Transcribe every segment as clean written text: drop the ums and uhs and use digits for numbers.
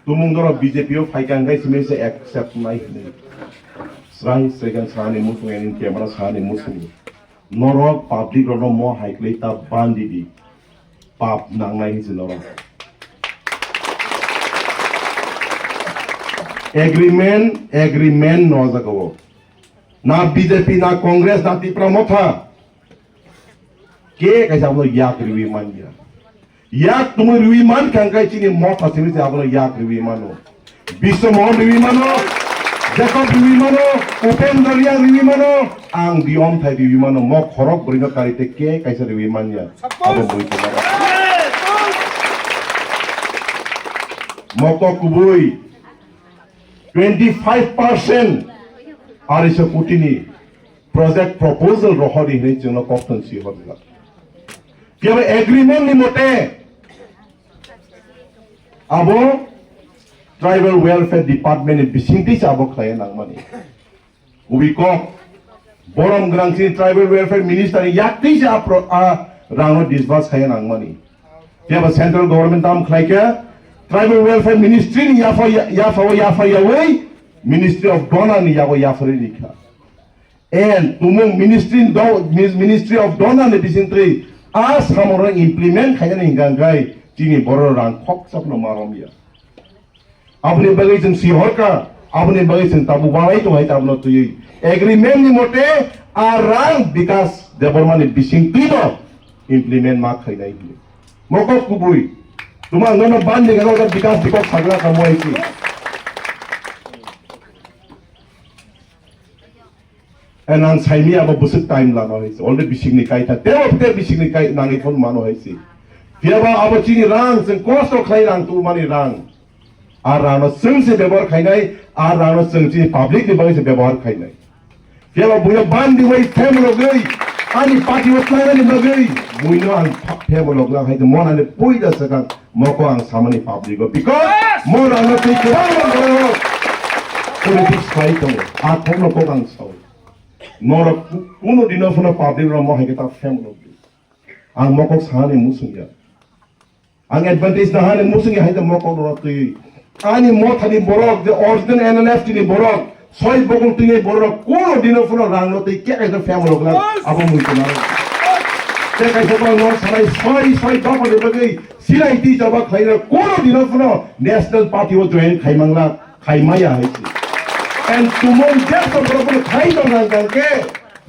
तुमुंगदरा बीजेपीओ फाइकांगाय सिमेसे accept नाय स्राय second सानि मुसुं एनि कैमरा सानि मुसुं नरक पब्लिक रनो मो हाइक्लै ता बांदिदि पाप नांनाय हिस नरक एग्रीमेंट न जागो ना बीजेपी ना कांग्रेस ना तिप्रा मथा के कैसा बोलो याक रिवी मान गया याक तुम रिवी मान कंकाई चीनी मथा सिमी से बोलो याक रिवी मानो विश्व मोहन रिवी मानो जैकब रिवी मानो उपेंद्रिया रिवी मानो आंग दियोम थाई रिवी मानो मो खरक बरिनो कारिते के कैसा रिवी मान गया अब बोई मको कुबुई 25% आरिसा कुटिनी प्रोजेक्ट प्रपोजल रहरी है जोनो कॉन्फ्रेंस होगा क्या एग्रीमेंट नि मते अब ट्राइबल वेलफेयर डिपार्टमेंट बिसिंगति चाबो खाय नांगमानि उबिको बरम ग्रांसि ट्राइबल वेलफेयर मिनिस्टर याक्ति जा रांगो डिसबास खाय नांगमानि क्या सेंट्रल गवर्नमेंट दाम खायके ट्राइबल वेलफेयर मिनिस्ट्री नि याफा यावै मिनिस्ट्री ऑफ डोनर नि यावो याफरे निखा एंड तुमुं मिनिस्ट्री ऑफ डोनर नि बिसिंगति as hamorang implement kaya ni hinggai jini boro rang khok sapno maromia apni bagai jeng sihorka apni bagai jeng tabu balai to hai tabno tu agreement ni mote arang bikas debormani bising tino implement ma khai nai moko kubui tuma nono ban de galo bikas dikok sagla kamoi ki and ang saimi abo busuk time la no hisi already bising ni kai ta teo te bising ni kai nangi phone mano hisi fiaba abo chini rang sing cost of khai rang tu mani rang arano sing se bebar khai nai arano sing chi public ni bagi se bebar khai nai fiaba buya ban di wai family lo gai ani party wa khai ni bagai buino ang family lo la khai de mon ane pui da sakang moko ang samani public go because mon ang te kurang go politics khai to a thong lo ko ang sau nora kuno dino funa public ro mo heketa family ang mokok sahane musungya ang advantage na hane musungya haida mokok ro tu ani mo thani borok the original Nlft ni borok soi bogong tinge borok kuno dino funa rang no te ke ka family la abo mu ko na te kai so no sarai soi ba ko de bagai silai ti jaba khaira kuno dino funa national party wo join khaimangla khaimaya haisi and tomorrow just a problem khai to nang ke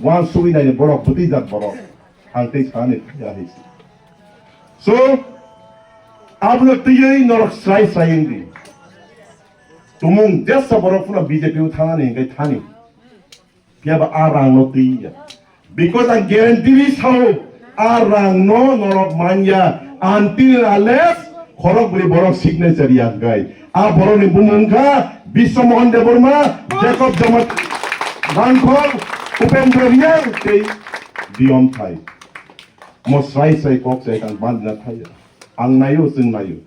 wan sui na borok buti jat borok ante sane ya his so ablo tiyei norok sai indi tumung just a borok na BJP uthana ni ngai thani kya ba arang no tiya because I guarantee this how arang no norok manya until unless khorok buri borok signature ya gai a boroni bumungka Bisa mohon deborma Jacob Jamat Bangkok Upendria ke diom thai mo sai kok sai kan ban na thai ang nayo sing nayo